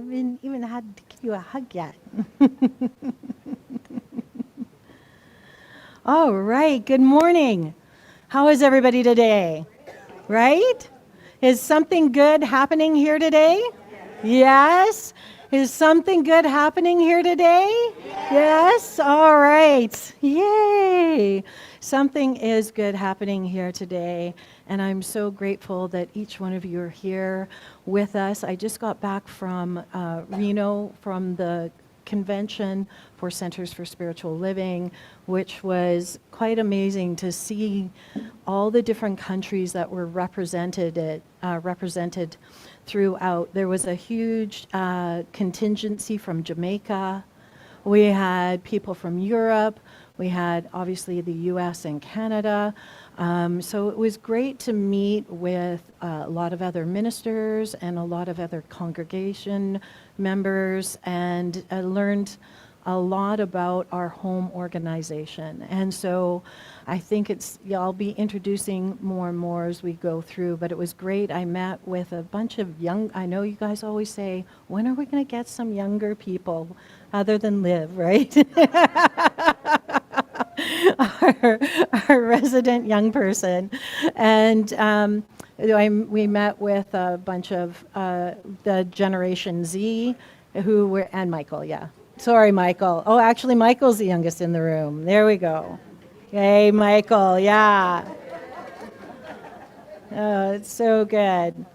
haven't even had to give you a hug yet. All right, good morning. How is everybody today? Right? Is something good happening here today? Yes. Is something good happening here today? Yes. All right. Yay. Something is good happening here today. And I'm so grateful that each one of you are here with us. I just got back from Reno from the convention for Centers for Spiritual Living, which was quite amazing to see all the different countries that were represented throughout. There was a huge contingency from Jamaica. We had people from Europe. We had obviously the US and Canada. So it was great to meet with a lot of other ministers and a lot of other congregation members, and I learned a lot about our home organization. And so I think I'll be introducing more and more as we go through, but it was great. I met with a bunch of I know you guys always say, when are we going to get some younger people other than Liv, right? our resident young person. And we met with a bunch of the Generation Z and Michael, yeah. Sorry, Michael. Oh, actually, Michael's the youngest in the room. There we go. Hey, Michael, yeah. Oh, it's so good.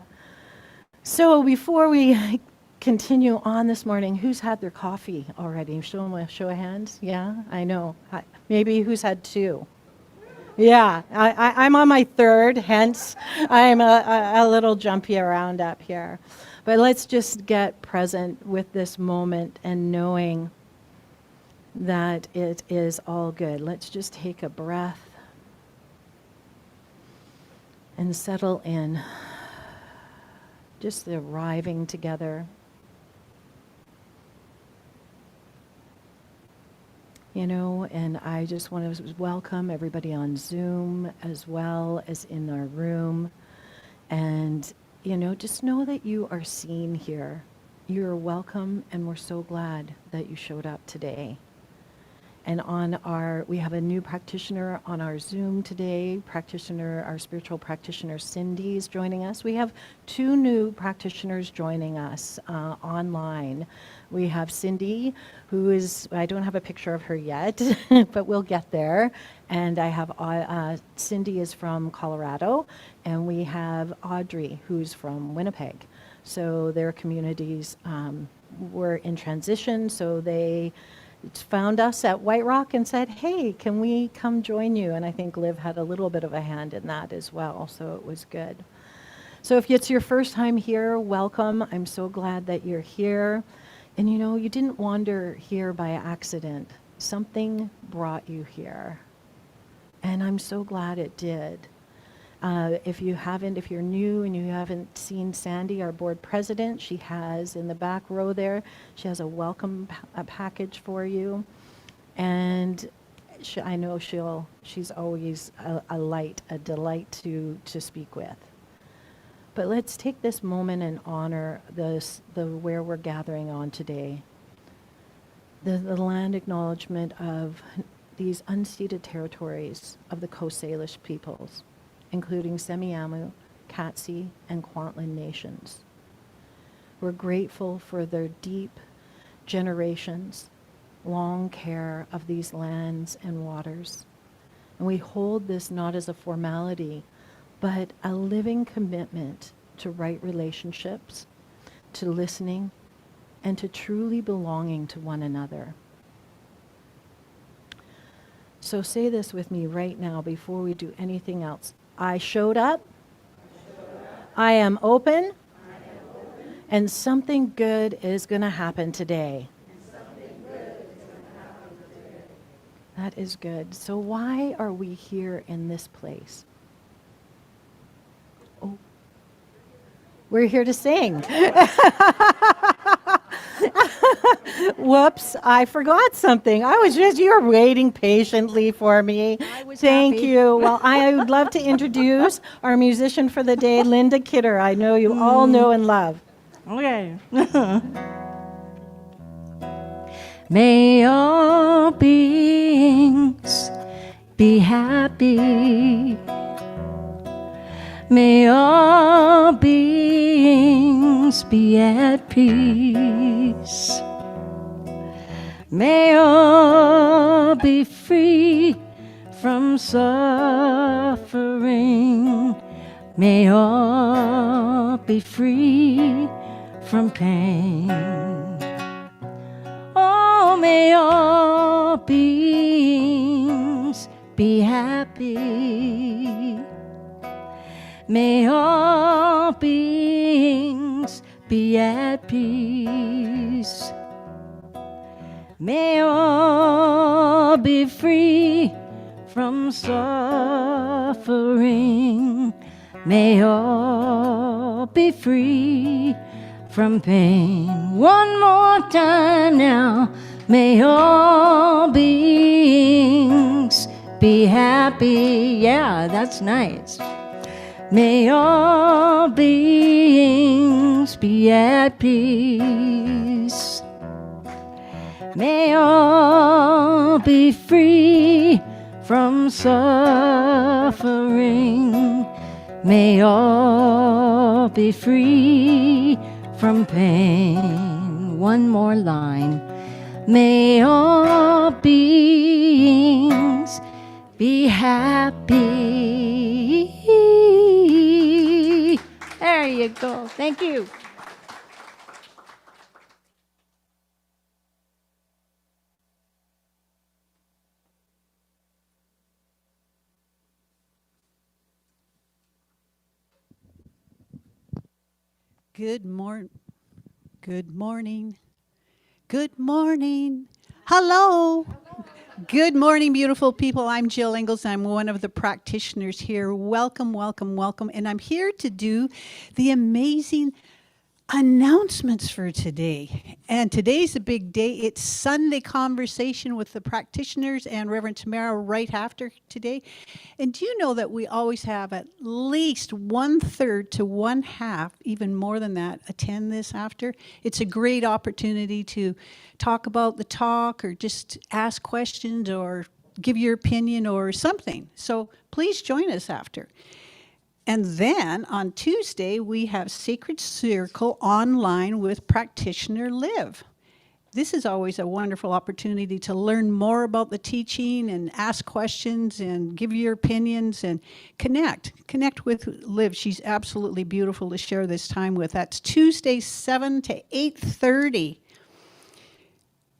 So before we continue on this morning, who's had their coffee already? Show of hands. Yeah, I know. Maybe who's had two? Yeah, I'm on my third, hence I'm a little jumpy around up here. But let's just get present with this moment and knowing that it is all good. Let's just take a breath and settle in, just arriving together. And I just want to welcome everybody on Zoom as well as in our room. And, just know that you are seen here. You're welcome, and we're so glad that you showed up today. And we have a new practitioner on our Zoom today, our spiritual practitioner, Cindy, is joining us. We have two new practitioners joining us online. We have Cindy, I don't have a picture of her yet, but we'll get there. And I have, Cindy is from Colorado, and we have Audrey, who's from Winnipeg. So their communities were in transition, so they found us at White Rock and said, hey, can we come join you? And I think Liv had a little bit of a hand in that as well, so it was good. So if it's your first time here, welcome. I'm so glad that you're here. And you didn't wander here by accident. Something brought you here. And I'm so glad it did. If you're new and you haven't seen Sandy, our board president, she has in the back row there, she has a welcome package for you. And I know she's always a delight to speak with. But let's take this moment and honor where we're gathering on today. The land acknowledgement of these unceded territories of the Coast Salish peoples, including Semiahmoo, Katsi, and Kwantlen nations. We're grateful for their deep generations, long care of these lands and waters. And we hold this not as a formality, but a living commitment to right relationships, to listening, and to truly belonging to one another. So say this with me right now before we do anything else. I showed up. I am open. And something good is going to happen today. That is good. So why are we here in this place? Oh, we're here to sing. Whoops, I forgot something. You were waiting patiently for me. Thank you. Well, I would love to introduce our musician for the day, Linda Kidder. I know you all know and love. Okay. May all beings be happy. May all beings be at peace. May all be free from suffering. May all be free from pain. Oh, may all beings be happy. May all beings be at peace. May all be free from suffering. May all be free from pain. One more time now. May all beings be happy. Yeah, that's nice. May all beings be at peace. May all be free from suffering. May all be free from pain. One more line. May all beings be happy. There you go. Thank you. Good morning. Good morning. Good morning. Hello. Good morning, beautiful people. I'm Jill Ingalls. I'm one of the practitioners here. Welcome, welcome, welcome. And I'm here to do the amazing announcements for today. And today's a big day. It's Sunday conversation with the practitioners and Reverend Tamara right after today. And do you know that we always have at least 1/3 to 1/2, even more than that, attend this after? It's a great opportunity to talk about the talk or just ask questions or give your opinion or something. So please join us after. And then on Tuesday, we have Sacred Circle online with Practitioner Liv. This is always a wonderful opportunity to learn more about the teaching and ask questions and give your opinions and connect with Liv. She's absolutely beautiful to share this time with. That's Tuesday, 7 to 8:30.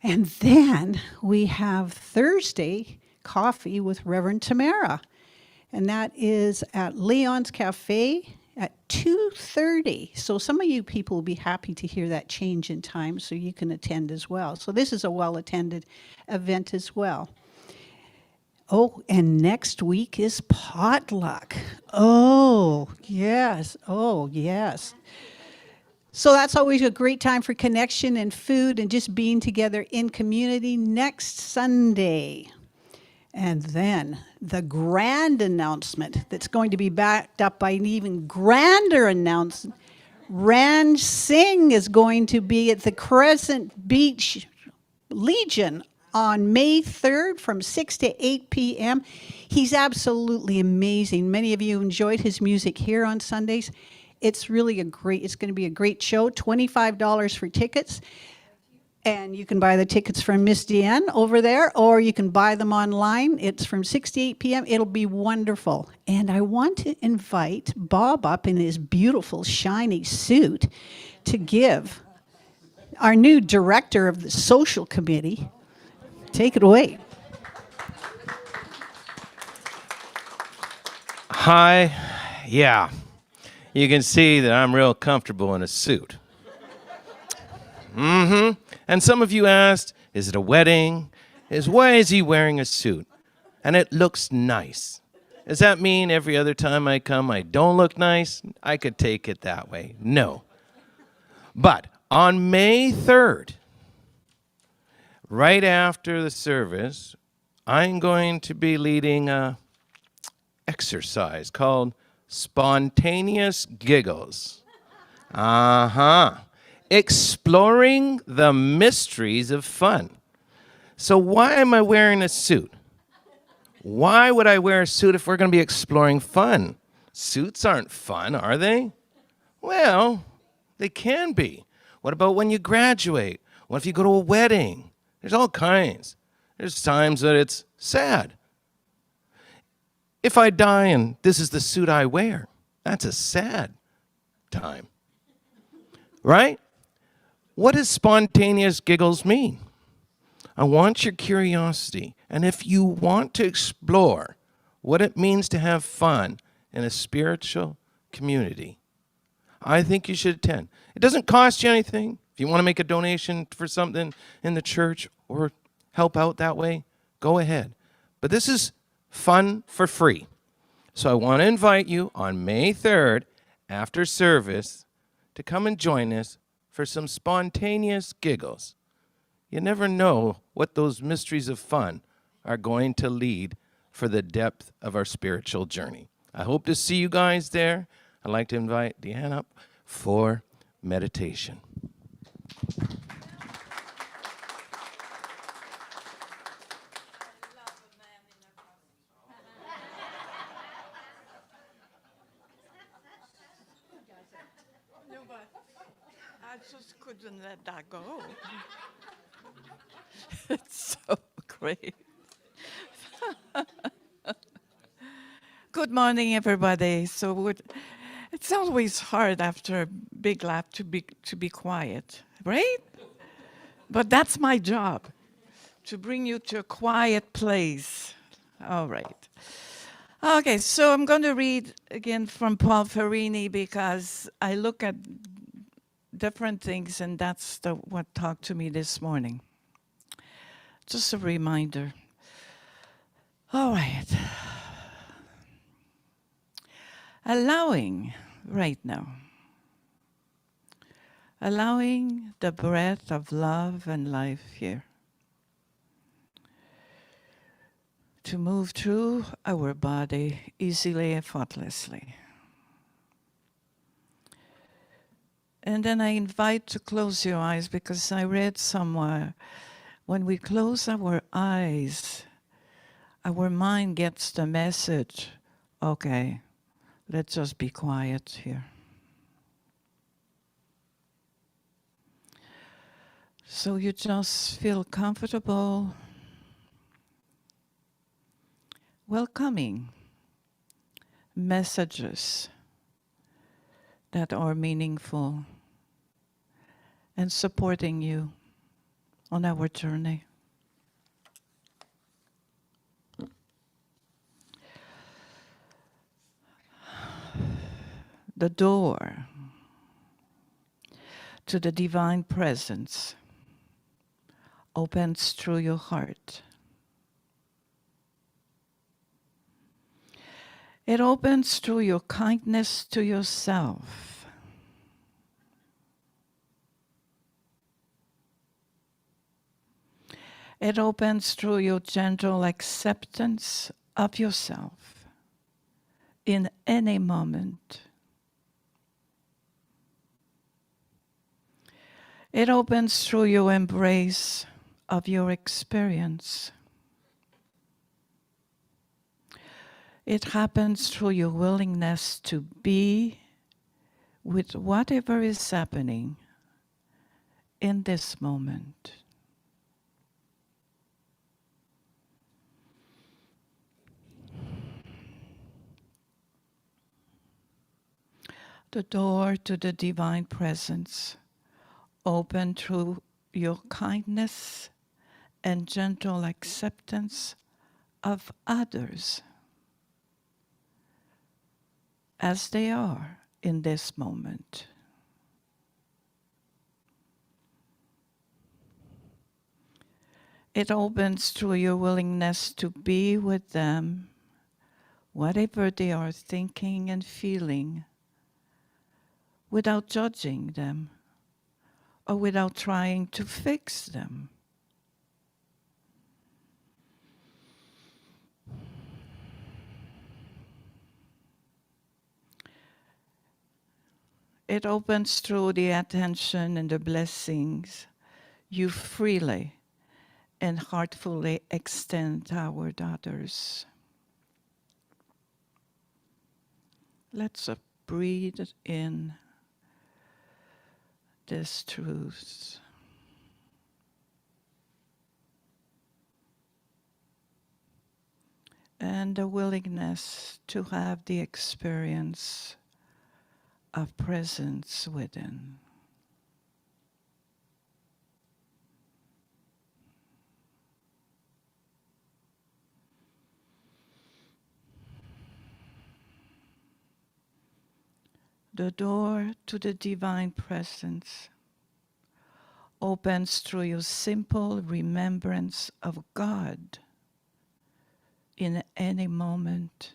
And then we have Thursday coffee with Reverend Tamara. And that is at Leon's Cafe at 2:30. So some of you people will be happy to hear that change in time so you can attend as well. So this is a well-attended event as well. Oh, and next week is potluck. Oh, yes. Oh, yes. So that's always a great time for connection and food and just being together in community next Sunday. And then the grand announcement that's going to be backed up by an even grander announcement. Ranj Singh is going to be at the Crescent Beach Legion on May 3rd from 6 to 8 p.m. He's absolutely amazing. Many of you enjoyed his music here on Sundays. It's really it's going to be a great show. $25 for tickets. And you can buy the tickets from Miss Deanne over there, or you can buy them online. It's from 6 to 8 p.m. It'll be wonderful. And I want to invite Bob up in his beautiful, shiny suit to give our new director of the social committee. Take it away. Hi. Yeah. You can see that I'm real comfortable in a suit. Mm-hmm. And some of you asked, is it a wedding? Why is he wearing a suit? And it looks nice. Does that mean every other time I come I don't look nice? I could take it that way. No. But on May 3rd, right after the service, I'm going to be leading a exercise called Spontaneous Giggles. Uh-huh. Exploring the mysteries of fun. So why am I wearing a suit? Why would I wear a suit if we're going to be exploring fun? Suits aren't fun, are they? Well, they can be. What about when you graduate? What if you go to a wedding? There's all kinds. There's times that it's sad. If I die and this is the suit I wear, that's a sad time. Right? What does spontaneous giggles mean? I want your curiosity. And if you want to explore what it means to have fun in a spiritual community, I think you should attend. It doesn't cost you anything. If you want to make a donation for something in the church or help out that way, go ahead. But this is fun for free. So I want to invite you on May 3rd after service to come and join us for some spontaneous giggles. You never know what those mysteries of fun are going to lead for the depth of our spiritual journey. I hope to see you guys there. I'd like to invite Deanne up for meditation. No, but I just couldn't let that go. It's so great. Good morning, everybody. It's always hard after a big laugh to be quiet, right? But that's my job, to bring you to a quiet place. All right. Okay, so I'm going to read again from Paul Ferrini because I look at different things, and that's what talked to me this morning. Just a reminder. All right. Allowing right now. Allowing the breath of love and life here to move through our body easily and effortlessly. And then I invite to close your eyes because I read somewhere when we close our eyes, our mind gets the message, okay, let's just be quiet here. So you just feel comfortable, welcoming messages that are meaningful and supporting you on our journey. The door to the divine presence opens through your heart. It opens through your kindness to yourself. It opens through your gentle acceptance of yourself in any moment. It opens through your embrace of your experience. It happens through your willingness to be with whatever is happening in this moment. The door to the divine presence open through your kindness and gentle acceptance of others as they are in this moment. It opens through your willingness to be with them, whatever they are thinking and feeling, without judging them or without trying to fix them. It opens through the attention and the blessings you freely and heartfully extend toward others. Let's breathe in this truth. And the willingness to have the experience of presence within. The door to the divine presence opens through your simple remembrance of God in any moment.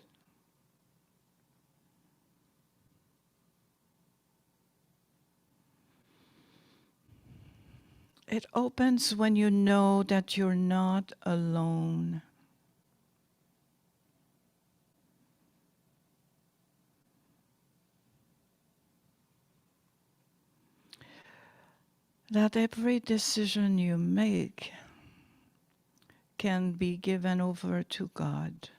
It opens when you know that you're not alone. That every decision you make can be given over to God.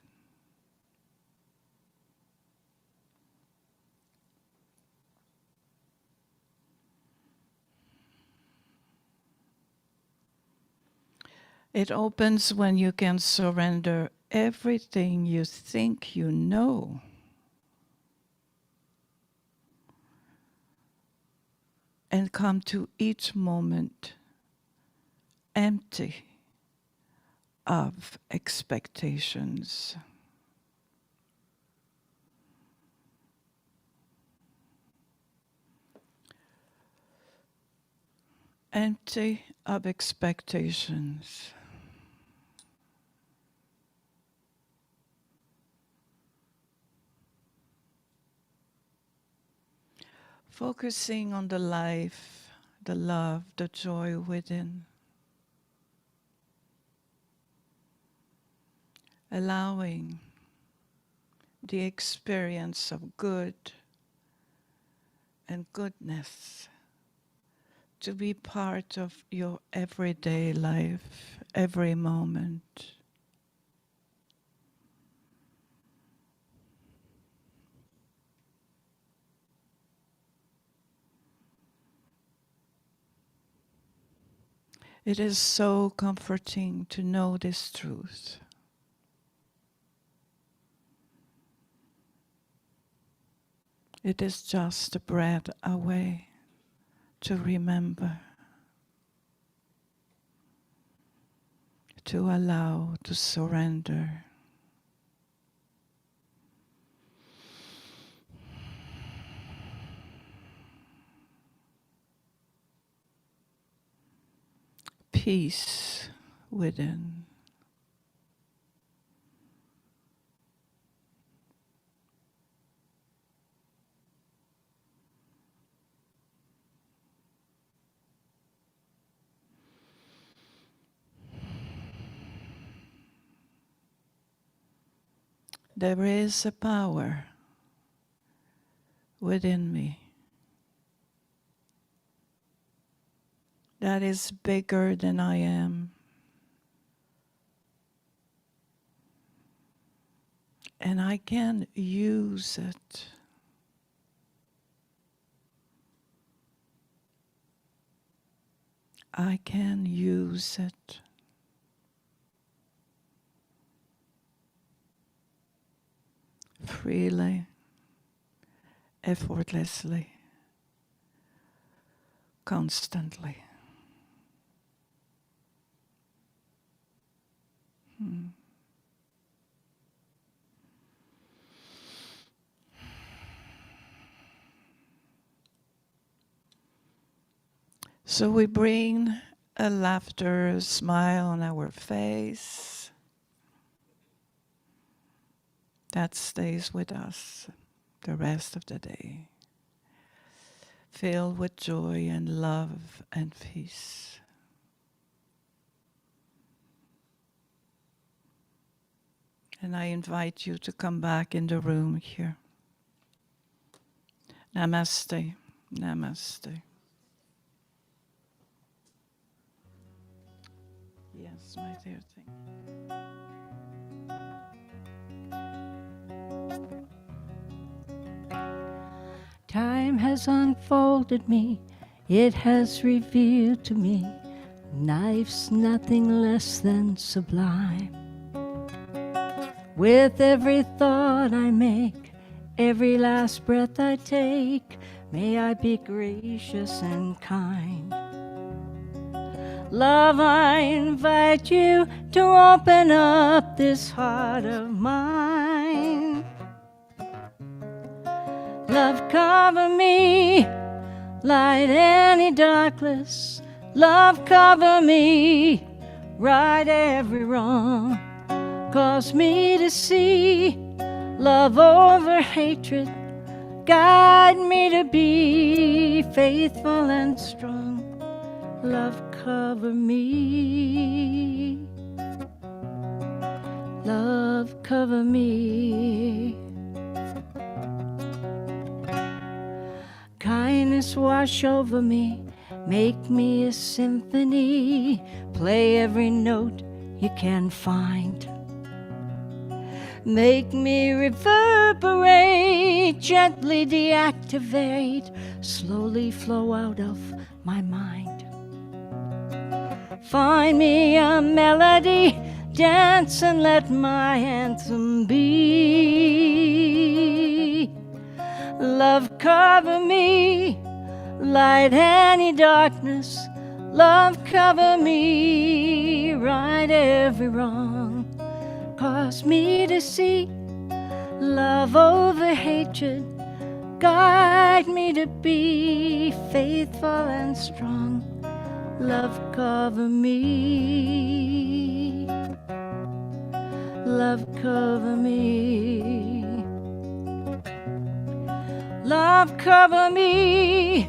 It opens when you can surrender everything you think you know and come to each moment empty of expectations. Empty of expectations. Focusing on the life, the love, the joy within. Allowing the experience of good and goodness to be part of your everyday life, every moment. It is so comforting to know this truth. It is just a breath away to remember, to allow, to surrender. Peace within. There is a power within me that is bigger than I am. And I can use it. I can use it. Freely, effortlessly, constantly. So we bring a laughter, a smile on our face that stays with us the rest of the day, filled with joy and love and peace. And I invite you to come back in the room here. Namaste. Namaste. Yes. That's my dear thing. Time has unfolded me, it has revealed to me life's nothing less than sublime. With every thought I make, every last breath I take, may I be gracious and kind. Love, I invite you to open up this heart of mine. Love, cover me, light any darkness. Love, cover me, right every wrong. Cause me to see love over hatred. Guide me to be faithful and strong. Love, cover me. Love, cover me. Kindness wash over me, make me a symphony, play every note you can find. Make me reverberate, gently deactivate, slowly flow out of my mind. Find me a melody, dance and let my anthem be. Love, cover me, light any darkness. Love, cover me, right every wrong. Cause me to see love over hatred. Guide me to be faithful and strong. Love, cover me. Love, cover me. Love, cover me.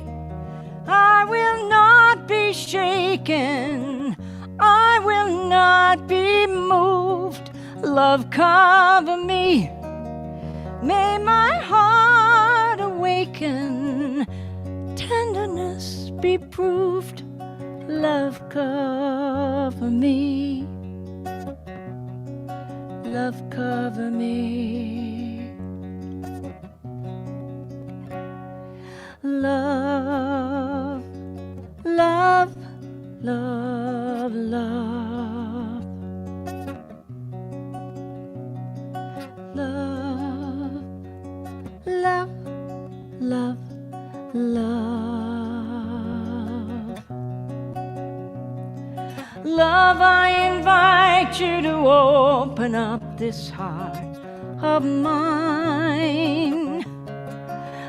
I will not be shaken. I will not be moved. Love, cover me. May my heart awaken. Tenderness be proved. Love, cover me. Love, cover me. Love, love, love, love. Love, love, love, love. Love, I invite you to open up this heart of mine.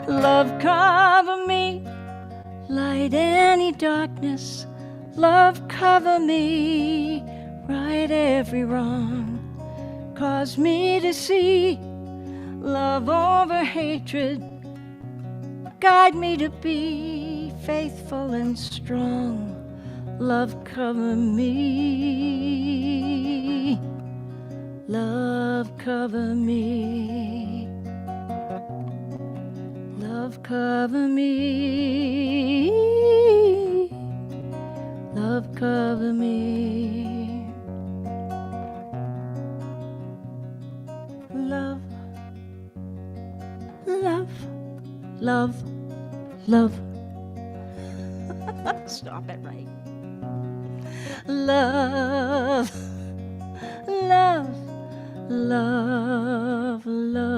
Love, cover me, light any darkness. Love, cover me, right every wrong. Cause me to see love over hatred. Guide me to be faithful and strong. Love, cover me. Love, cover me. Love, cover me. Love, cover me. Love, love, love, love. Stop it right. Love, love, love, love.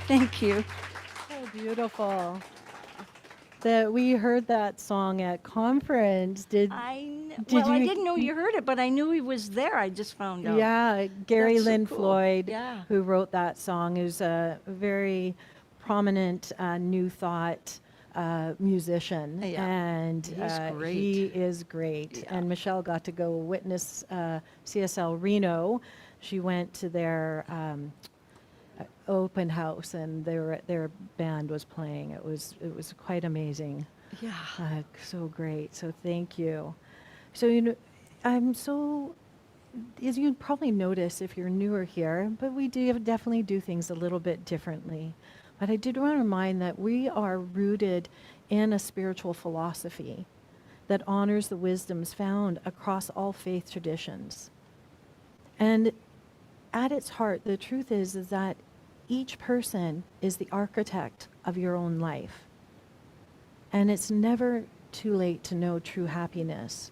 Thank you. So beautiful. That we heard that song at conference. Did I you- didn't know you heard it, but I knew he was there. I just found out. Yeah, Gary That's so Lynn cool. Floyd, Yeah. who wrote that song, is a very prominent New Thought musician, Yeah, and he's great. he is great. Yeah. And Michelle got to go witness CSL Reno. She went to their open house, and their band was playing. It was quite amazing. Yeah. So great. So thank you. So I'm so, as you probably notice if you're newer here, but we definitely do things a little bit differently. But I did want to remind that we are rooted in a spiritual philosophy that honors the wisdoms found across all faith traditions. And at its heart, the truth is that each person is the architect of your own life. And it's never too late to know true happiness.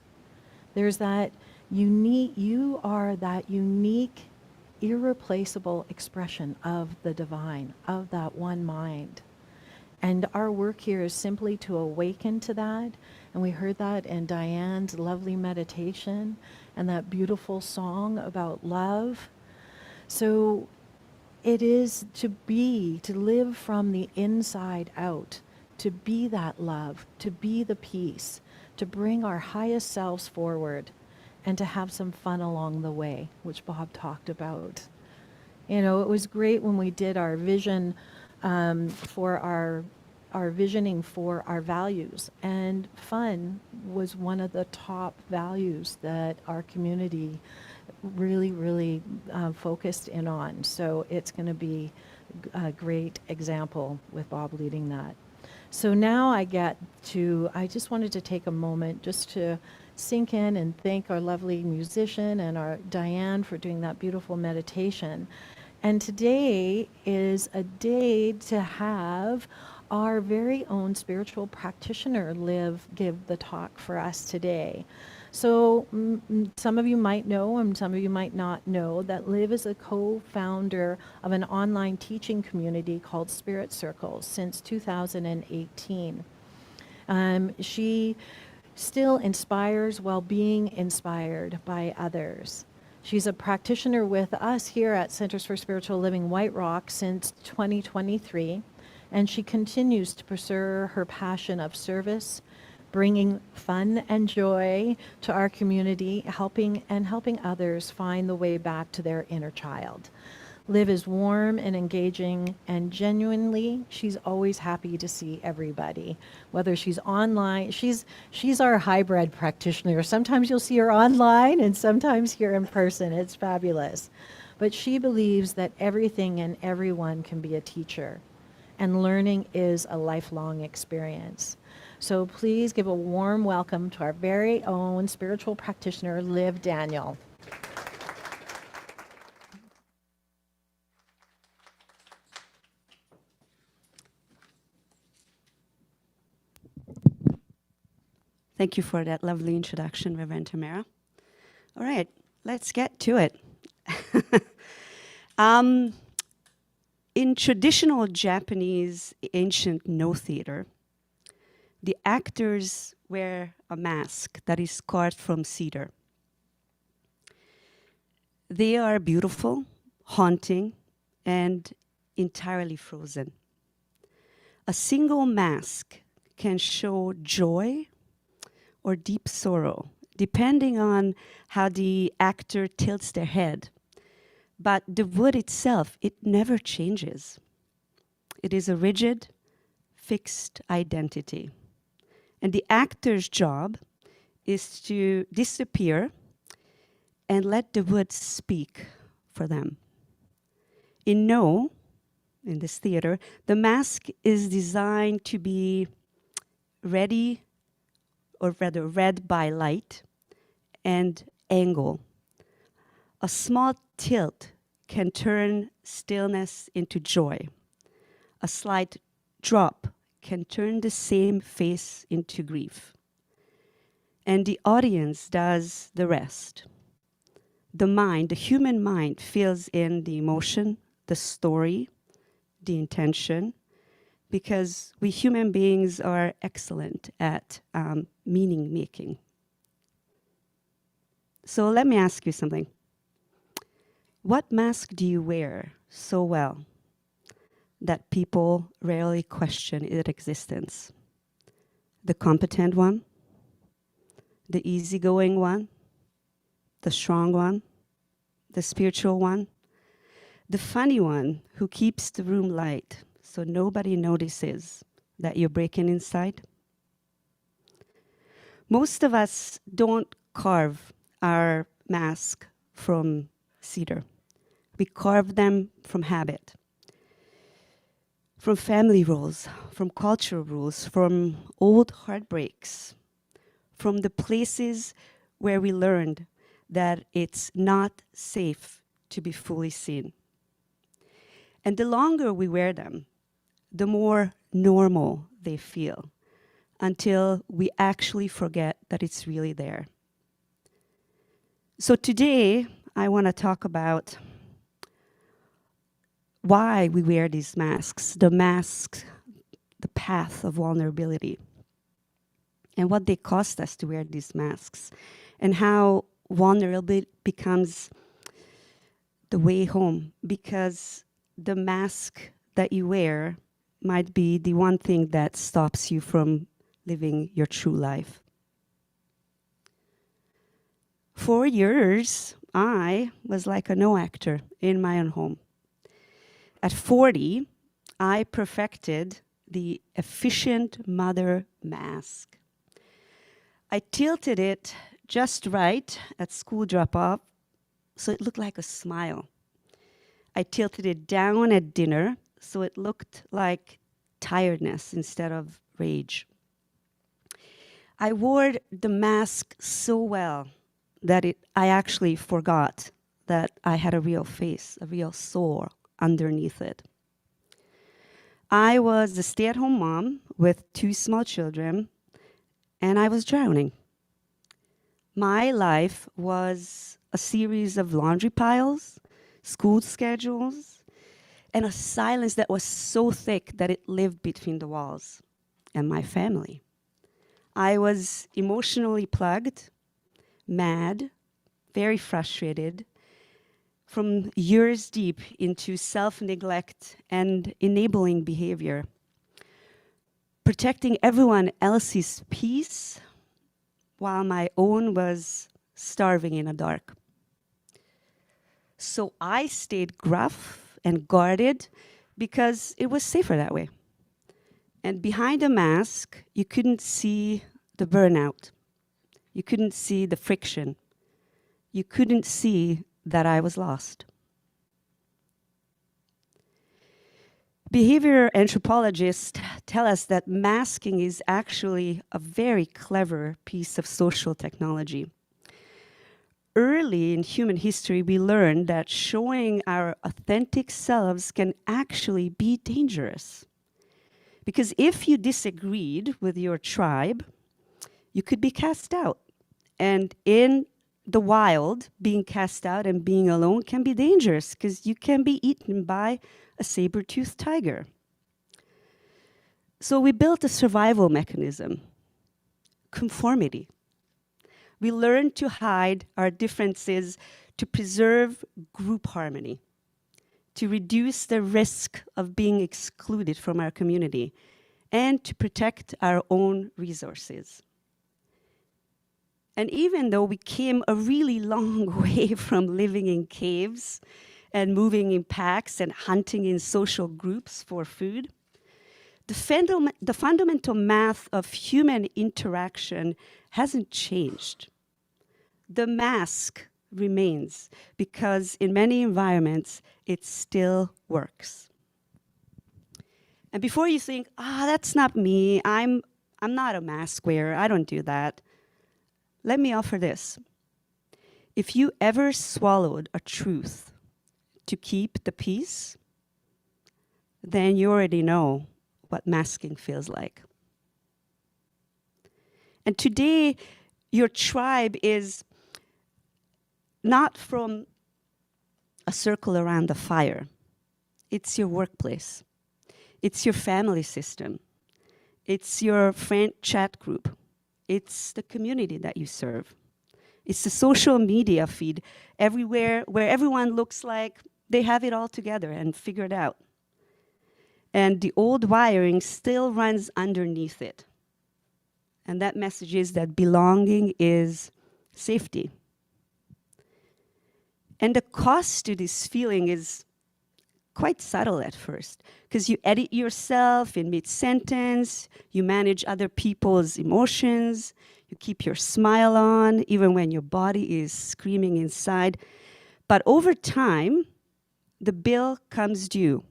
There's that you are that unique, irreplaceable expression of the divine, of that one mind. And our work here is simply to awaken to that. And we heard that in Diane's lovely meditation and that beautiful song about love. So it is to live from the inside out, to be that love, to be the peace, to bring our highest selves forward, and to have some fun along the way, which Bob talked about. You know, it was great when we did our vision for our visioning for our values, and fun was one of the top values that our community really focused in on. So it's going to be a great example with Bob leading that. So now I just wanted to take a moment just to sink in and thank our lovely musician and our Diane for doing that beautiful meditation. And today is a day to have our very own spiritual practitioner give the talk for us today. So some of you might know and some of you might not know that Liv is a co-founder of an online teaching community called Spirit Circles since 2018. She still inspires while being inspired by others. She's a practitioner with us here at Centers for Spiritual Living White Rock since 2023, and she continues to pursue her passion of service, bringing fun and joy to our community, helping others find the way back to their inner child. Liv is warm and engaging, and genuinely, she's always happy to see everybody. Whether she's online, she's our hybrid practitioner. Sometimes you'll see her online and sometimes here in person. It's fabulous. But she believes that everything and everyone can be a teacher, and learning is a lifelong experience. So please give a warm welcome to our very own spiritual practitioner, Liv Daniel. Thank you for that lovely introduction, Reverend Tamara. All right, let's get to it. In traditional Japanese ancient no theater, the actors wear a mask that is carved from cedar. They are beautiful, haunting, and entirely frozen. A single mask can show joy or deep sorrow, depending on how the actor tilts their head. But the wood itself, it never changes. It is a rigid, fixed identity. And the actor's job is to disappear and let the wood speak for them. In this theater, the mask is designed to be read by light and angle. A small tilt can turn stillness into joy. A slight drop can turn the same face into grief. And the audience does the rest. The human mind fills in the emotion, the story, the intention, because we human beings are excellent at meaning making. So let me ask you something. What mask do you wear so well that people rarely question its existence? The competent one? The easygoing one? The strong one? The spiritual one? The funny one who keeps the room light so nobody notices that you're breaking inside? Most of us don't carve our mask from cedar. We carve them from habit. from family roles, from cultural rules, from old heartbreaks, from the places where we learned that it's not safe to be fully seen. And the longer we wear them, the more normal they feel, until we actually forget that it's really there. So today, I want to talk about why we wear these masks, the path of vulnerability, and what they cost us to wear these masks, and how vulnerability becomes the way home, because the mask that you wear might be the one thing that stops you from living your true life. For years, I was like a no actor in my own home. At 40, I perfected the efficient mother mask. I tilted it just right at school drop-off so it looked like a smile. I tilted it down at dinner so it looked like tiredness instead of rage. I wore the mask so well that I actually forgot that I had a real face, a real soul underneath it. I was a stay-at-home mom with 2 small children, and I was drowning. My life was a series of laundry piles, school schedules, and a silence that was so thick that it lived between the walls and my family. I was emotionally plugged, mad, very frustrated, from years deep into self-neglect and enabling behavior, protecting everyone else's peace while my own was starving in the dark. So I stayed gruff and guarded because it was safer that way. And behind the mask, you couldn't see the burnout. You couldn't see the friction. You couldn't see that I was lost. Behavior anthropologists tell us that masking is actually a very clever piece of social technology. Early in human history, we learned that showing our authentic selves can actually be dangerous. Because if you disagreed with your tribe, you could be cast out. And in the wild, being cast out and being alone can be dangerous because you can be eaten by a saber-toothed tiger. So we built a survival mechanism, conformity. We learned to hide our differences to preserve group harmony, to reduce the risk of being excluded from our community, and to protect our own resources. And even though we came a really long way from living in caves and moving in packs and hunting in social groups for food, the fundamental math of human interaction hasn't changed. The mask remains because in many environments, it still works. And before you think, that's not me, I'm not a mask wearer, I don't do that. Let me offer this. If you ever swallowed a truth to keep the peace, then you already know what masking feels like. And today, your tribe is not from a circle around the fire. It's your workplace. It's your family system. It's your friend chat group. It's the community that you serve. It's the social media feed everywhere where everyone looks like they have it all together and figured out. And the old wiring still runs underneath it. And that message is that belonging is safety. And the cost to this feeling is quite subtle at first, because you edit yourself in mid-sentence, you manage other people's emotions, you keep your smile on, even when your body is screaming inside. But over time, the bill comes due.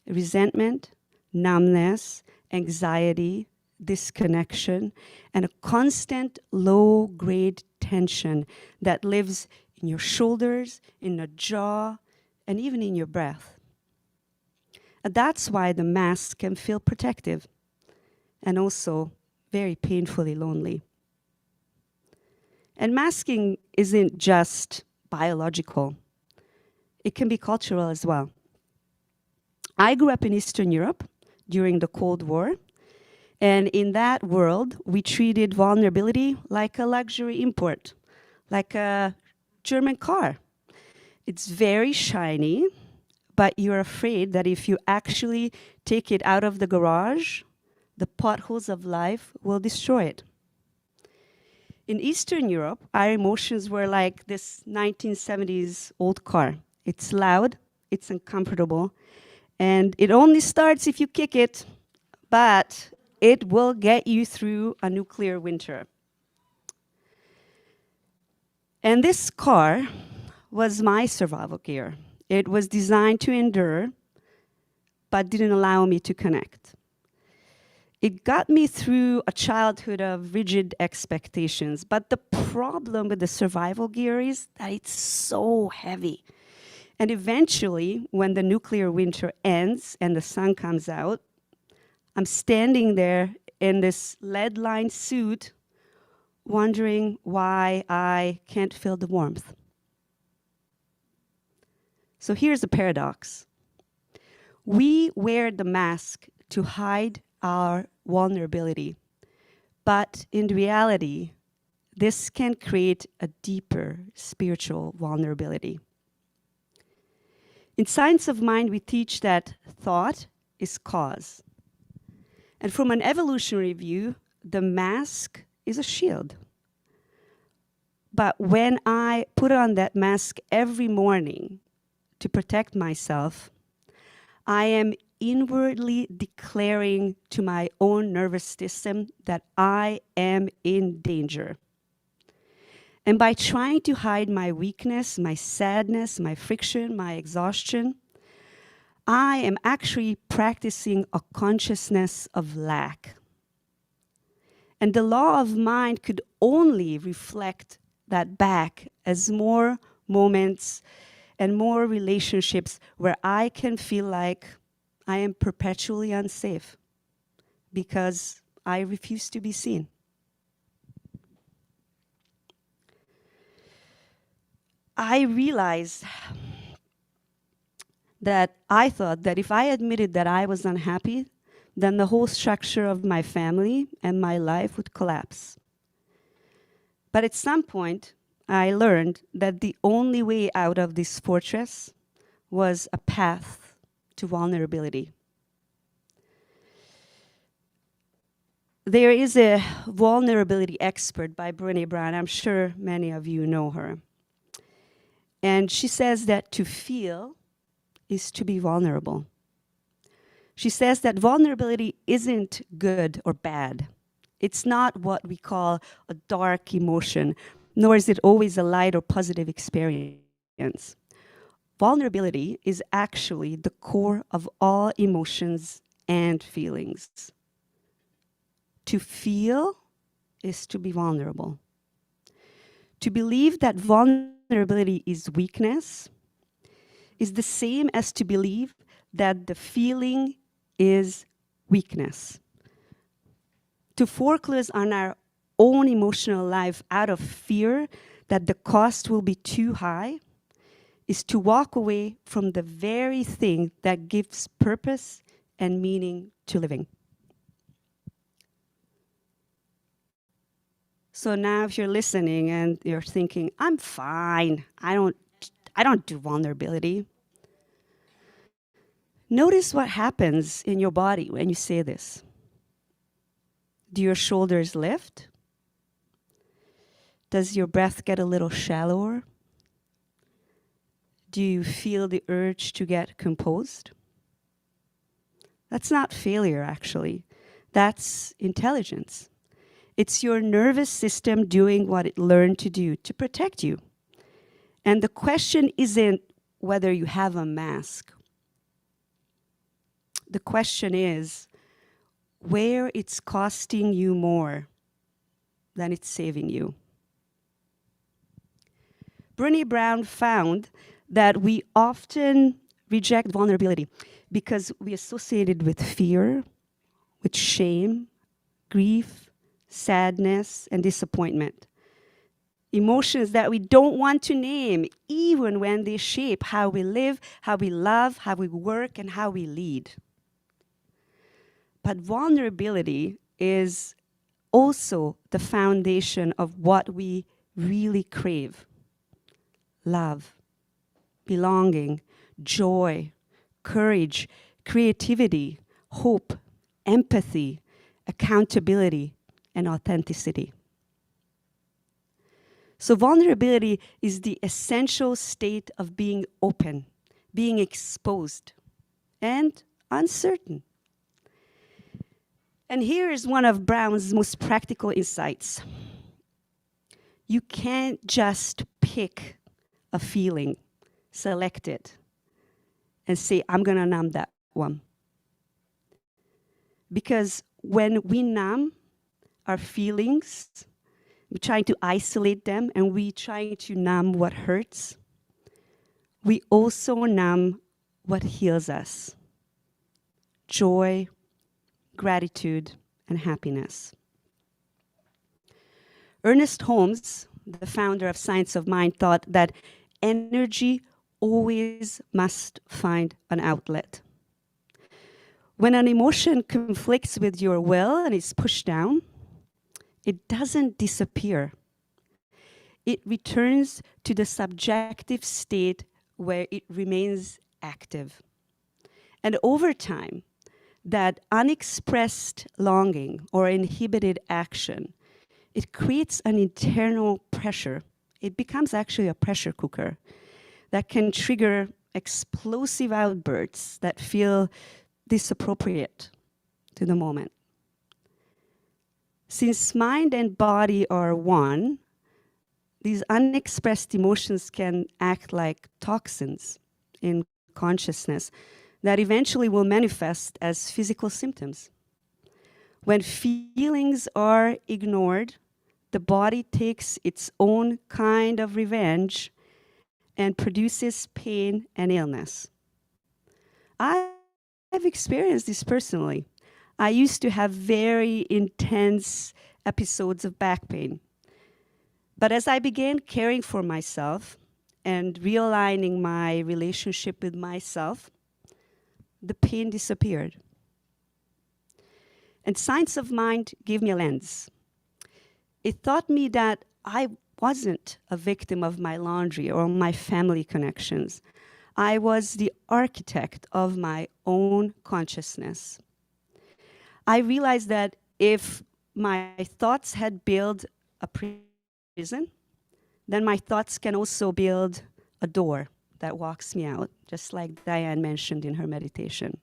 Resentment, numbness, anxiety, disconnection, and a constant low-grade tension that lives in your shoulders, in the jaw, and even in your breath. And that's why the mask can feel protective and also very painfully lonely. And masking isn't just biological. It can be cultural as well. I grew up in Eastern Europe during the Cold War, and in that world, we treated vulnerability like a luxury import, like a German car. It's very shiny, but you're afraid that if you actually take it out of the garage, the potholes of life will destroy it. In Eastern Europe, our emotions were like this 1970s old car. It's loud, it's uncomfortable, and it only starts if you kick it, but it will get you through a nuclear winter. And this car was my survival gear. It was designed to endure, but didn't allow me to connect. It got me through a childhood of rigid expectations, but the problem with the survival gear is that it's so heavy. And eventually, when the nuclear winter ends and the sun comes out, I'm standing there in this lead-lined suit, wondering why I can't feel the warmth. So here's a paradox. We wear the mask to hide our vulnerability, but in reality, this can create a deeper spiritual vulnerability. In Science of Mind, we teach that thought is cause. And from an evolutionary view, the mask is a shield. But when I put on that mask every morning to protect myself, I am inwardly declaring to my own nervous system that I am in danger. And by trying to hide my weakness, my sadness, my friction, my exhaustion, I am actually practicing a consciousness of lack. And the law of mind could only reflect that back as more moments and more relationships where I can feel like I am perpetually unsafe because I refuse to be seen. I realized that I thought that if I admitted that I was unhappy, then the whole structure of my family and my life would collapse. But at some point, I learned that the only way out of this fortress was a path to vulnerability. There is a vulnerability expert by Brené Brown. I'm sure many of you know her. And she says that to feel is to be vulnerable. She says that vulnerability isn't good or bad. It's not what we call a dark emotion, nor is it always a light or positive experience. Vulnerability is actually the core of all emotions and feelings. To feel is to be vulnerable. To believe that vulnerability is weakness is the same as to believe that the feeling is weakness. To foreclose on our own emotional life out of fear that the cost will be too high is to walk away from the very thing that gives purpose and meaning to living. So now if you're listening and you're thinking, I'm fine, I don't do vulnerability. Notice what happens in your body when you say this. Do your shoulders lift? Does your breath get a little shallower? Do you feel the urge to get composed? That's not failure, actually. That's intelligence. It's your nervous system doing what it learned to do to protect you. And the question isn't whether you have a mask. the question is where it's costing you more than it's saving you. Brené Brown found that we often reject vulnerability because we associate it with fear, with shame, grief, sadness, and disappointment. Emotions that we don't want to name, even when they shape how we live, how we love, how we work, and how we lead. But vulnerability is also the foundation of what we really crave: love, belonging, joy, courage, creativity, hope, empathy, accountability, and authenticity. So vulnerability is the essential state of being open, being exposed, and uncertain. And here is one of Brown's most practical insights. You can't just pick a feeling, select it, and say, I'm going to numb that one. Because when we numb our feelings, we try to isolate them, and we try to numb what hurts, we also numb what heals us: joy, gratitude, and happiness. Ernest Holmes, the founder of Science of Mind, thought that energy always must find an outlet. When an emotion conflicts with your will and is pushed down, it doesn't disappear. It returns to the subjective state where it remains active. And over time, that unexpressed longing or inhibited action, it creates an internal pressure. It becomes actually a pressure cooker that can trigger explosive outbursts that feel disappropriate to the moment. Since mind and body are one, these unexpressed emotions can act like toxins in consciousness that eventually will manifest as physical symptoms. When feelings are ignored, the body takes its own kind of revenge and produces pain and illness. I've experienced this personally. I used to have very intense episodes of back pain. But as I began caring for myself and realigning my relationship with myself, the pain disappeared. And Science of Mind gave me a lens. It taught me that I wasn't a victim of my laundry or my family connections. I was the architect of my own consciousness. I realized that if my thoughts had built a prison, then my thoughts can also build a door that walks me out, just like Diane mentioned in her meditation.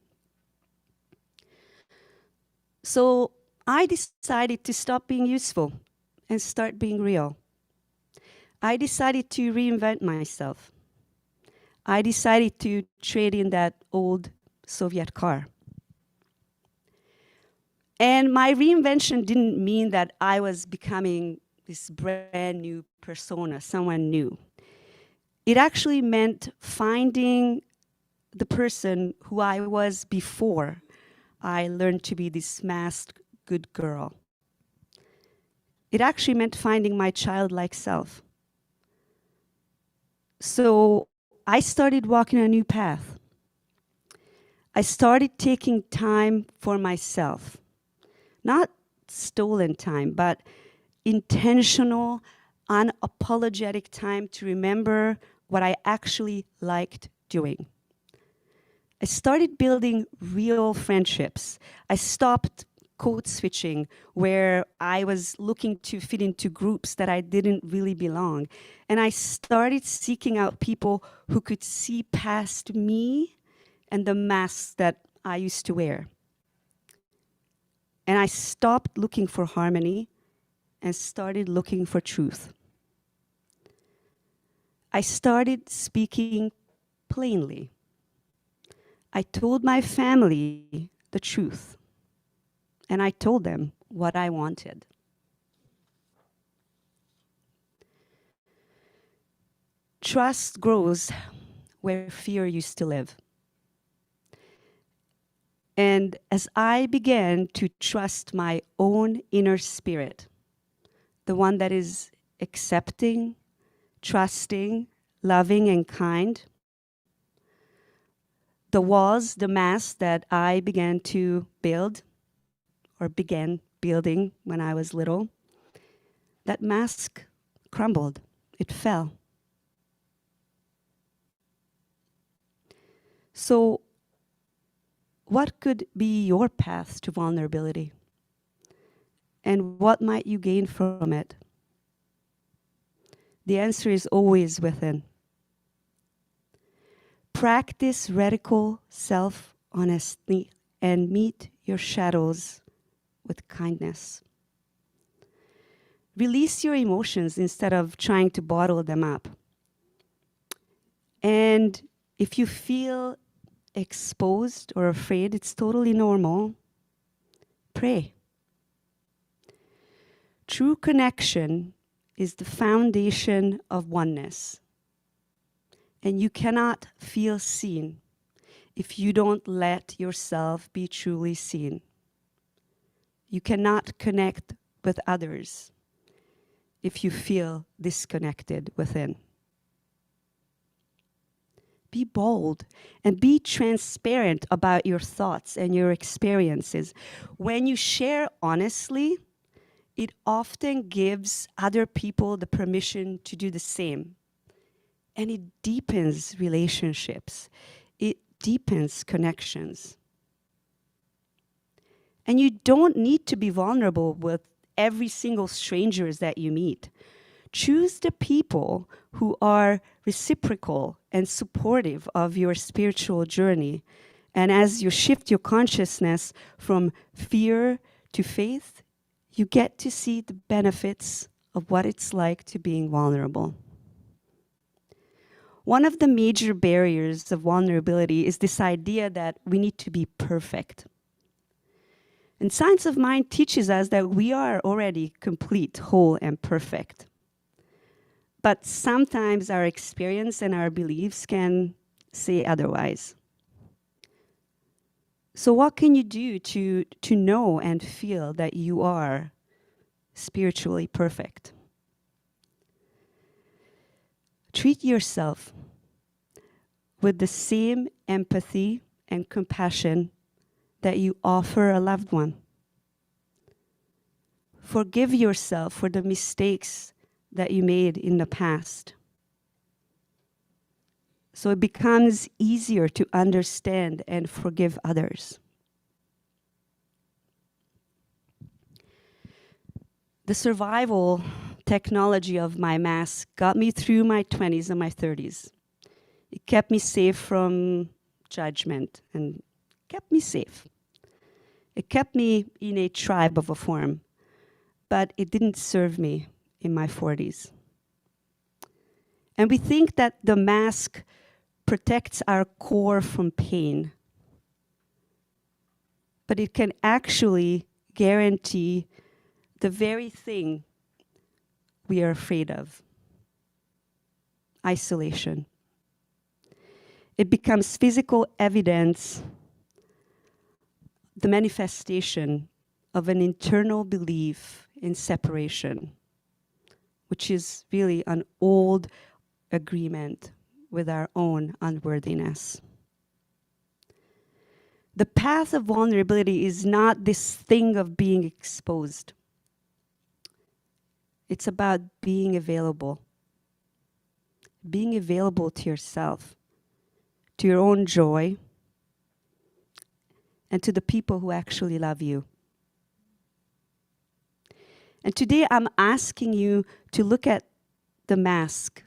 So I decided to stop being useful and start being real. I decided to reinvent myself. I decided to trade in that old Soviet car. And my reinvention didn't mean that I was becoming this brand new persona, someone new. It actually meant finding the person who I was before I learned to be this masked good girl. It actually meant finding my childlike self. So I started walking a new path. I started taking time for myself. Not stolen time, but intentional, unapologetic time to remember what I actually liked doing. I started building real friendships. I stopped code switching where I was looking to fit into groups that I didn't really belong. And I started seeking out people who could see past me and the masks that I used to wear. And I stopped looking for harmony and started looking for truth. I started speaking plainly. I told my family the truth, and I told them what I wanted. Trust grows where fear used to live. And as I began to trust my own inner spirit, the one that is accepting, trusting, loving, and kind, the walls, the mask that I began to build or began building when I was little, that mask crumbled. It fell. So, what could be your path to vulnerability? And what might you gain from it? The answer is always within. Practice radical self-honesty and meet your shadows with kindness. Release your emotions instead of trying to bottle them up. And if you feel exposed or afraid, it's totally normal. Pray. True connection is the foundation of oneness. And you cannot feel seen if you don't let yourself be truly seen. You cannot connect with others if you feel disconnected within. Be bold and be transparent about your thoughts and your experiences. When you share honestly, it often gives other people the permission to do the same. And it deepens relationships. It deepens connections. And you don't need to be vulnerable with every single strangers that you meet. Choose the people who are reciprocal and supportive of your spiritual journey. And as you shift your consciousness from fear to faith, you get to see the benefits of what it's like to being vulnerable. One of the major barriers of vulnerability is this idea that we need to be perfect. And Science of Mind teaches us that we are already complete, whole, and perfect. But sometimes our experience and our beliefs can say otherwise. So what can you do to know and feel that you are spiritually perfect? Treat yourself with the same empathy and compassion that you offer a loved one. Forgive yourself for the mistakes that you made in the past. So it becomes easier to understand and forgive others. The survival technology of my mask got me through my 20s and my 30s. It kept me safe from judgment and kept me safe. It kept me in a tribe of a form, but it didn't serve me in my 40s. And we think that the mask protects our core from pain, but it can actually guarantee the very thing we are afraid of: isolation. It becomes physical evidence, the manifestation of an internal belief in separation, which is really an old agreement with our own unworthiness. The path of vulnerability is not this thing of being exposed. It's about being available to yourself, to your own joy, and to the people who actually love you. And today I'm asking you to look at the mask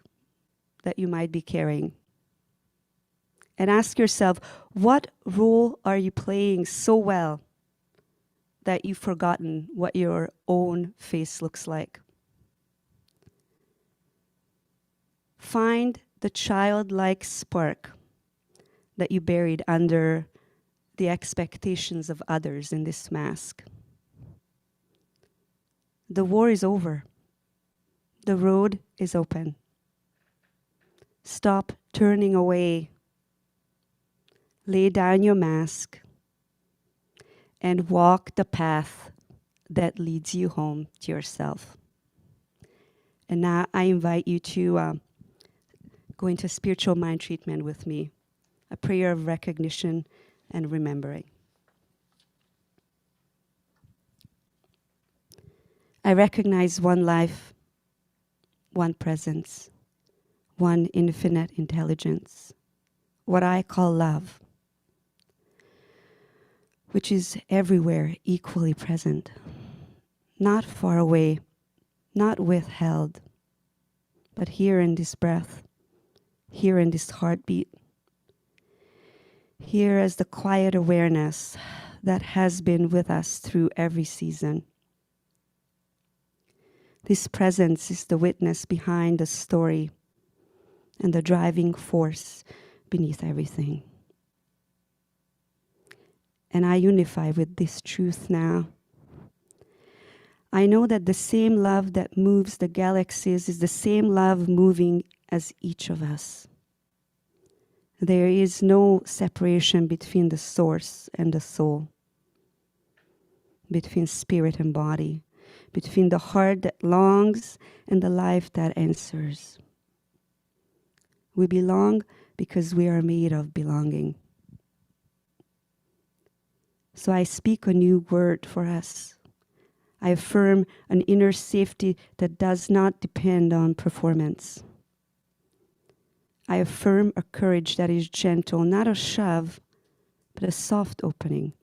that you might be carrying and ask yourself, what role are you playing so well that you've forgotten what your own face looks like? Find the childlike spark that you buried under the expectations of others in this mask. The war is over. The road is open. Stop turning away. Lay down your mask and walk the path that leads you home to yourself. And now I invite you to go into spiritual mind treatment with me, a prayer of recognition and remembering. I recognize one life, one presence, one infinite intelligence, what I call love, which is everywhere equally present, not far away, not withheld, but here in this breath, here in this heartbeat, here as the quiet awareness that has been with us through every season. This presence is the witness behind the story and the driving force beneath everything. And I unify with this truth now. I know that the same love that moves the galaxies is the same love moving as each of us. There is no separation between the source and the soul, between spirit and body, between the heart that longs and the life that answers. We belong because we are made of belonging. So I speak a new word for us. I affirm an inner safety that does not depend on performance. I affirm a courage that is gentle, not a shove, but a soft opening.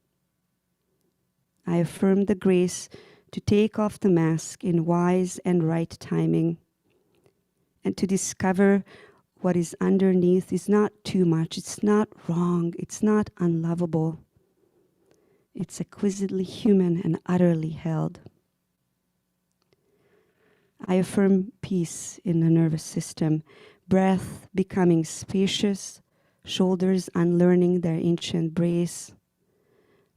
I affirm the grace to take off the mask in wise and right timing, and to discover what is underneath is not too much, it's not wrong, it's not unlovable. It's exquisitely human and utterly held. I affirm peace in the nervous system, breath becoming spacious, shoulders unlearning their ancient brace,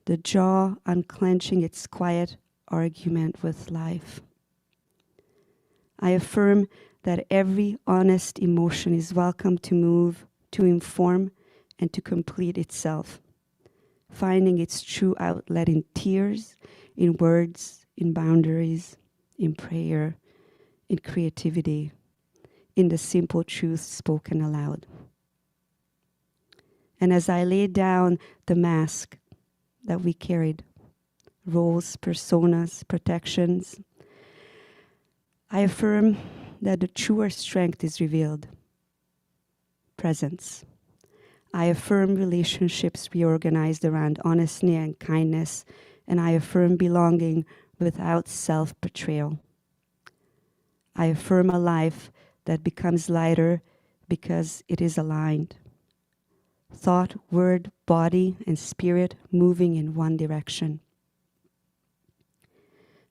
the jaw unclenching its quiet argument with life. I affirm that every honest emotion is welcome to move, to inform, and to complete itself, finding its true outlet in tears, in words, in boundaries, in prayer, in creativity, in the simple truth spoken aloud. And as I lay down the mask that we carried, roles, personas, protections, I affirm that the truer strength is revealed. Presence. I affirm relationships reorganized around honesty and kindness, and I affirm belonging without self-betrayal. I affirm a life that becomes lighter because it is aligned. Thought, word, body, and spirit moving in one direction.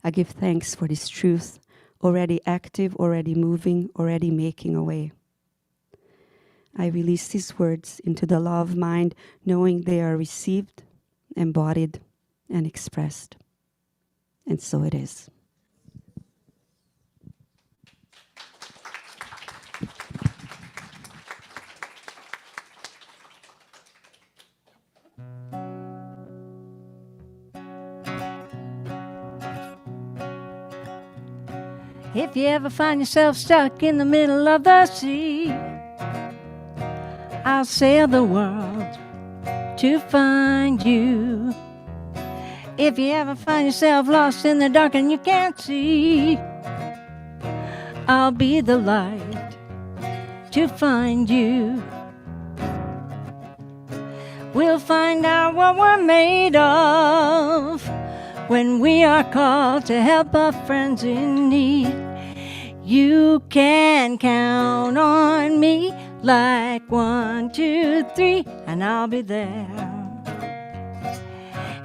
I give thanks for this truth, already active, already moving, already making a way. I release these words into the law of mind, knowing they are received, embodied, and expressed. And so it is. If you ever find yourself stuck in the middle of the sea, I'll sail the world to find you. If you ever find yourself lost in the dark and you can't see, I'll be the light to find you. We'll find out what we're made of when we are called to help our friends in need. You can count on me like 1, 2, 3, and I'll be there.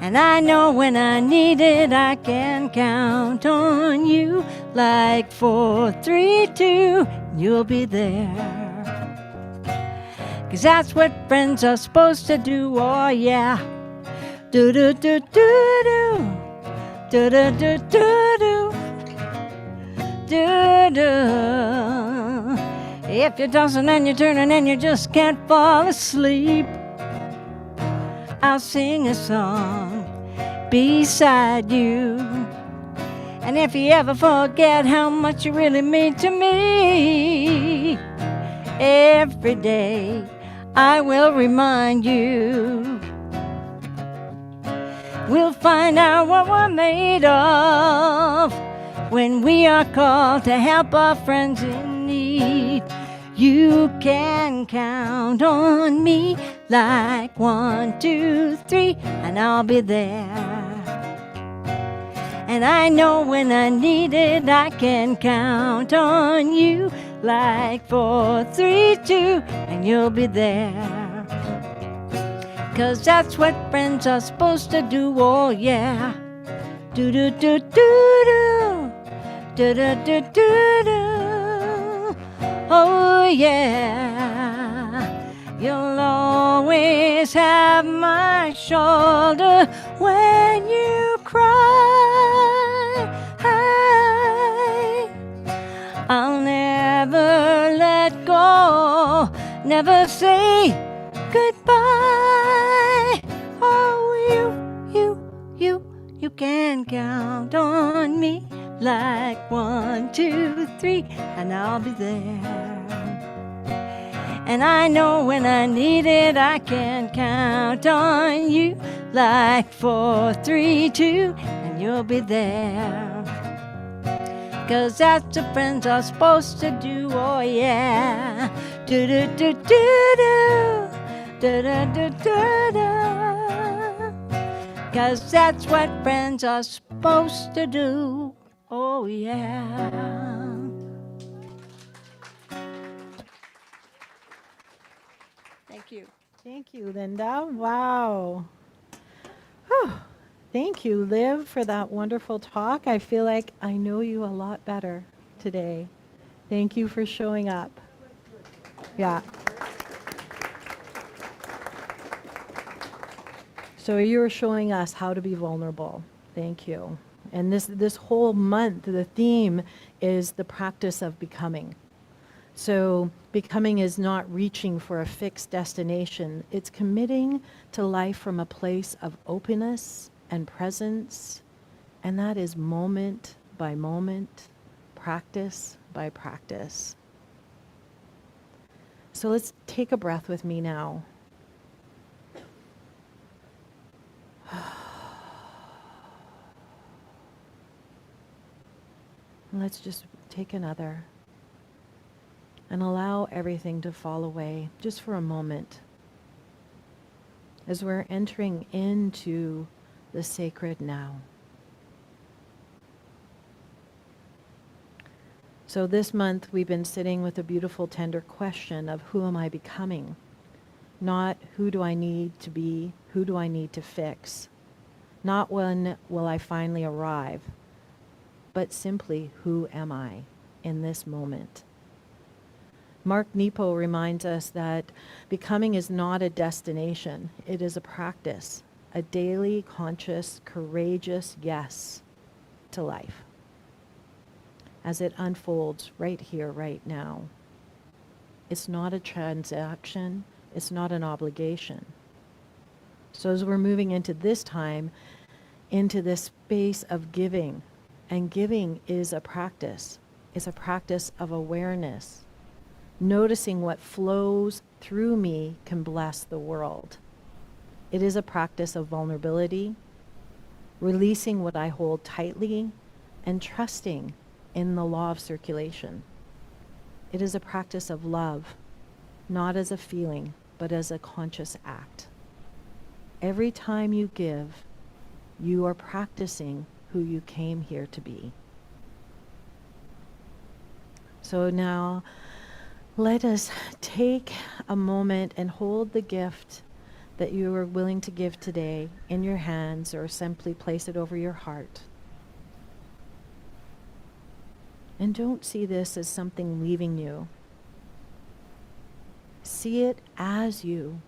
And I know when I need it, I can count on you like 4, 3, 2, you'll be there. 'cause that's what friends are supposed to do, oh yeah. Do do do do do, do do do do do, do do. If you're tossing and you're turning and you just can't fall asleep, I'll sing a song beside you. And if you ever forget how much you really mean to me, every day I will remind you. We'll find out what we're made of when we are called to help our friends in need. You can count on me like 1, 2, 3, and I'll be there. And I know when I need it, I can count on you like 4, 3, 2, and you'll be there. 'Cause that's what friends are supposed to do, oh yeah. Do do do do do, do do do do do, oh yeah. You'll always have my shoulder when you cry. I'll never let go, never say goodbye. Oh, you can count on me like 1, 2, 3, and I'll be there. And I know when I need it, I can count on you like 4, 3, 2, and you'll be there. 'Cause that's what friends are supposed to do, oh yeah. Do do do do do, do do do do do. 'Cause that's what friends are supposed to do, oh yeah. Thank you. Thank you, Linda. Wow. Whew. Thank you, Liv, for that wonderful talk. I feel like I know you a lot better today. Thank you for showing up. Yeah. So you were showing us how to be vulnerable. Thank you. And this whole month, the theme is the practice of becoming. So becoming is not reaching for a fixed destination. It's committing to life from a place of openness and presence, and that is moment by moment, practice by practice. So let's take a breath with me now. And let's just take another and allow everything to fall away just for a moment as we're entering into the sacred now. So this month we've been sitting with a beautiful, tender question of who am I becoming? Not who do I need to be, who do I need to fix? Not when will I finally arrive, but simply who am I in this moment? Mark Nepo reminds us that becoming is not a destination, it is a practice, a daily, conscious, courageous yes to life as it unfolds right here, right now. It's not a transaction, it's not an obligation. So as we're moving into this time, into this space of giving, and giving is a practice. It's a practice of awareness. Noticing what flows through me can bless the world. It is a practice of vulnerability, releasing what I hold tightly, and trusting in the law of circulation. It is a practice of love, not as a feeling, but as a conscious act. Every time you give, you are practicing who you came here to be. So now, let us take a moment and hold the gift that you are willing to give today in your hands, or simply place it over your heart. And don't see this as something leaving you. See it as you,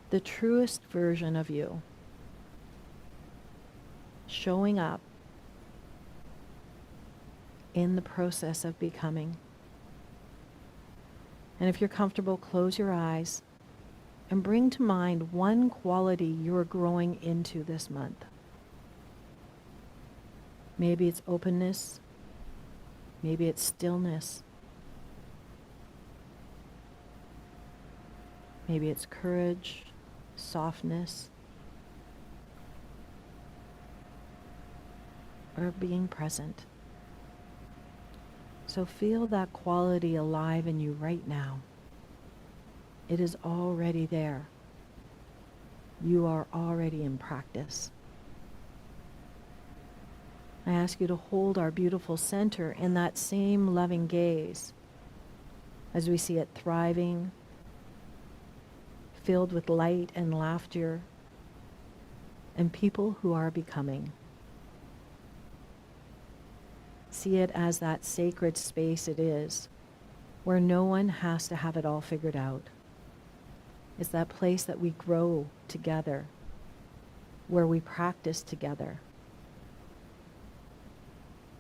the truest version of you, showing up in the process of becoming. And if you're comfortable, close your eyes and bring to mind one quality you're growing into this month. Maybe it's openness. Maybe it's stillness. Maybe it's courage, softness, or being present. So feel that quality alive in you right now. It is already there. You are already in practice. I ask you to hold our beautiful center in that same loving gaze as we see it thriving, filled with light and laughter, and people who are becoming. See it as that sacred space it is, where no one has to have it all figured out. It's that place that we grow together, where we practice together.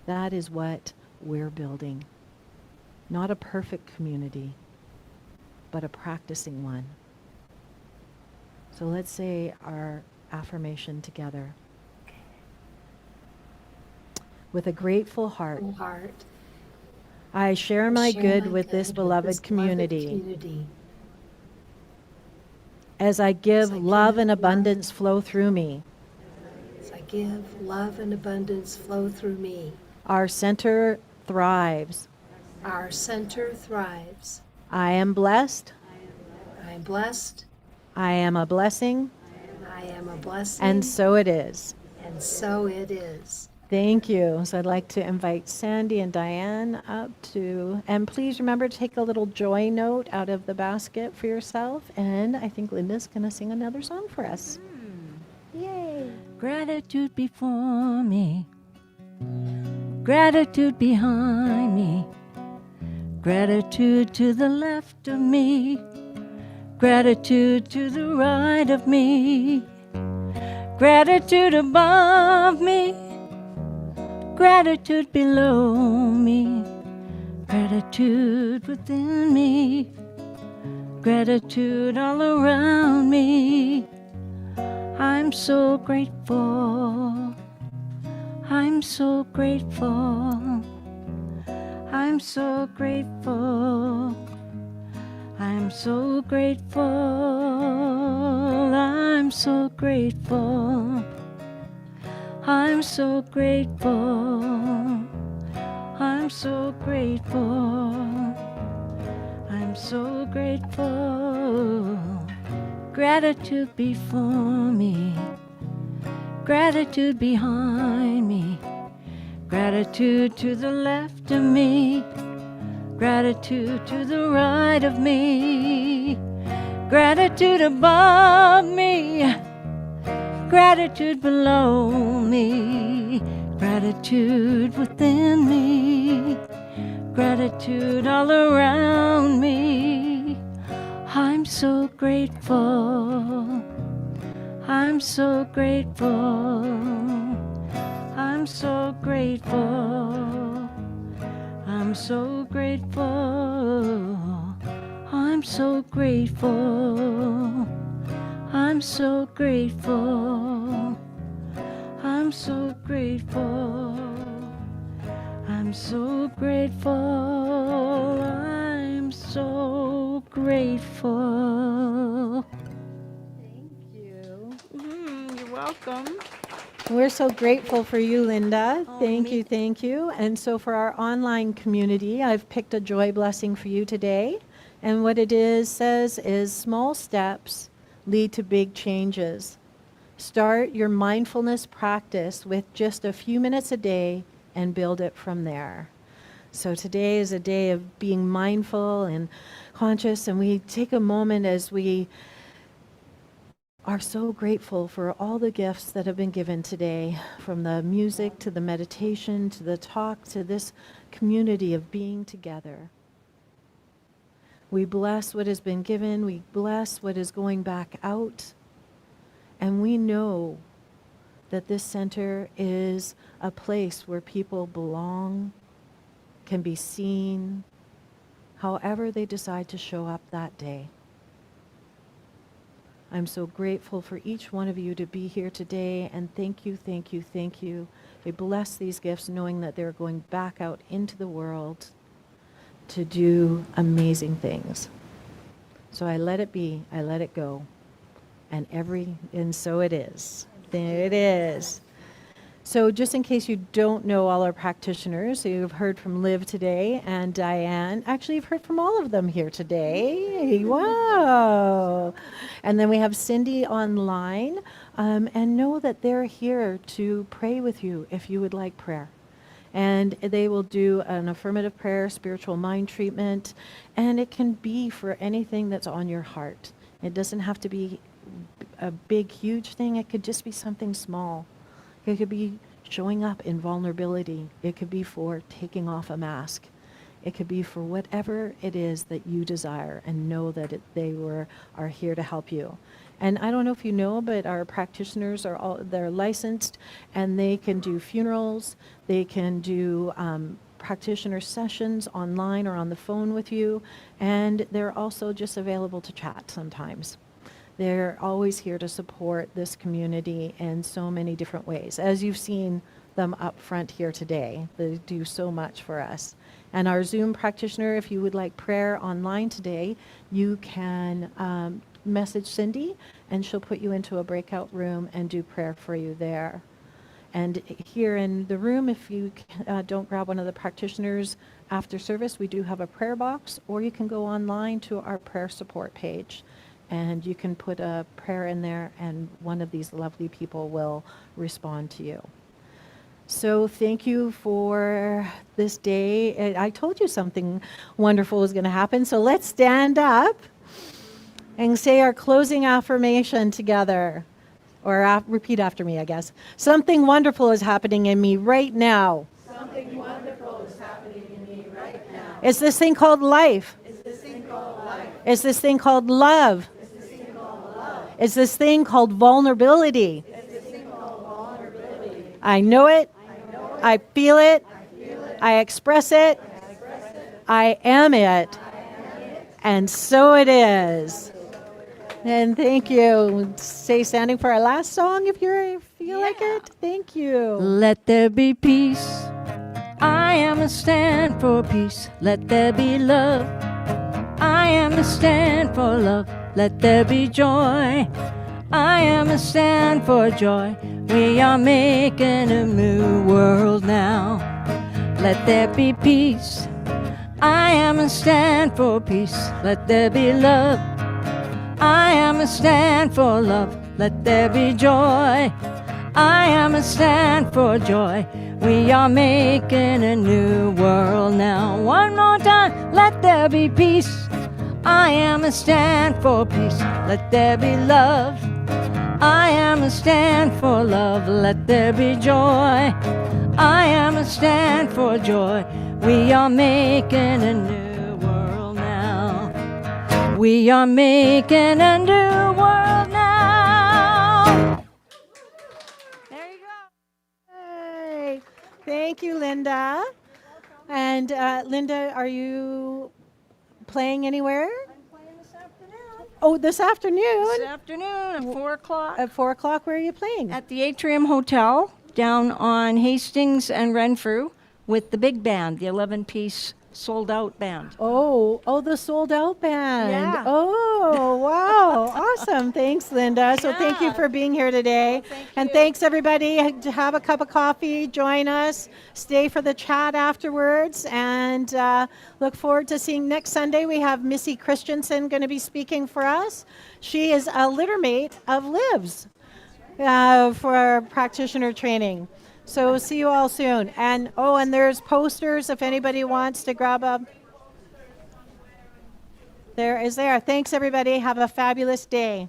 That is what we're building. Not a perfect community, but a practicing one. So let's say our affirmation together. With a grateful heart, I share my good with this beloved community. As I give love and abundance flow through me. As I give love and abundance flow through me. Our center thrives. Our center thrives. I am blessed. I am blessed. I am a blessing. I am a blessing. And so it is. And so it is. Thank you. So I'd like to invite Sandy and Diane up to, and please remember to take a little joy note out of the basket for yourself. And I think Linda's going to sing another song for us. Yay. Gratitude before me, gratitude behind me, gratitude to the left of me, gratitude to the right of me, gratitude above me, gratitude below me, gratitude within me, gratitude all around me. I'm so grateful. I'm so grateful. I'm so grateful. I'm so grateful. I'm so grateful. I'm so grateful. I'm so grateful. I'm so grateful. Gratitude before me, gratitude behind me, gratitude to the left of me, gratitude to the right of me, gratitude above me, gratitude below me, gratitude within me, gratitude all around me. I'm so grateful. I'm so grateful. I'm so grateful. I'm so grateful. I'm so grateful. I'm so grateful. I'm so grateful. I'm so grateful. I'm so grateful. Thank you. You're welcome. We're so grateful for you, Linda. Oh, Thank me you, thank you. And so for our online community, I've picked a joy blessing for you today. And what it says is small steps lead to big changes. Start your mindfulness practice with just a few minutes a day and build it from there. So today is a day of being mindful and conscious, and we take a moment as we are so grateful for all the gifts that have been given today, from the music to the meditation to the talk to this community of being together. We bless what has been given. We bless what is going back out. And we know that this center is a place where people belong, can be seen, however they decide to show up that day. I'm so grateful for each one of you to be here today, and thank you, thank you, thank you. I bless these gifts knowing that they're going back out into the world to do amazing things. So I let it be, I let it go. And so it is. There it is. So just in case you don't know all our practitioners, so you've heard from Liv today and Diane. Actually, you've heard from all of them here today. Wow. And then we have Cindy online. And know that they're here to pray with you if you would like prayer. And they will do an affirmative prayer, spiritual mind treatment, and it can be for anything that's on your heart. It doesn't have to be a big, huge thing. It could just be something small. It could be showing up in vulnerability. It could be for taking off a mask. It could be for whatever it is that you desire, and know that they are here to help you. And I don't know if you know, but our practitioners they're licensed, and they can do funerals. They can do practitioner sessions online or on the phone with you, and they're also just available to chat sometimes. They're always here to support this community in so many different ways. As you've seen them up front here today, they do so much for us. And our Zoom practitioner, if you would like prayer online today, you can message Cindy, and she'll put you into a breakout room and do prayer for you there. And here in the room, if you don't grab one of the practitioners after service, we do have a prayer box, or you can go online to our prayer support page. And you can put a prayer in there, and one of these lovely people will respond to you. So thank you for this day. I told you something wonderful was going to happen. So let's stand up and say our closing affirmation together. Or repeat after me, I guess. Something wonderful is happening in me right now. Something wonderful is happening in me right now. It's this thing called life. It's this thing called life. It's this thing called love. It's this thing called love. It's this thing called vulnerability. It's this thing called vulnerability. I know it. I feel it. I express it. I am it. And so it is. And thank you. Say standing for our last song if you feel like it. Thank you. Let there be peace. I am a stand for peace. Let there be love. I am a stand for love. Let there be joy. I am a stand for joy. We are making a new world now. Let there be peace. I am a stand for peace. Let there be love. I am a stand for love. Let there be joy. I am a stand for joy. We are making a new world now. One more time. Let there be peace. I am a stand for peace. Let there be love. I am a stand for love. Let there be joy. I am a stand for joy. We are making a new world now. We are making a new world now. There you go. Hey. Thank you, Linda. And Linda, are you playing anywhere? Oh, this afternoon? This afternoon at 4 o'clock. At 4 o'clock, where are you playing? At the Atrium Hotel down on Hastings and Renfrew with the big band, the 11-piece sold-out band. Oh, the sold out band. Yeah. Oh, wow. Awesome. Thanks, Linda. So thank you Yeah. for being here today. And you. thanks, everybody. Have a cup of coffee. Join us. Stay for the chat afterwards. And look forward to seeing next Sunday. We have Missy Christensen going to be speaking for us. She is a littermate of Liv's for our practitioner training. So see you all soon. And there's posters if anybody wants to grab a. There is there. Thanks, everybody. Have a fabulous day.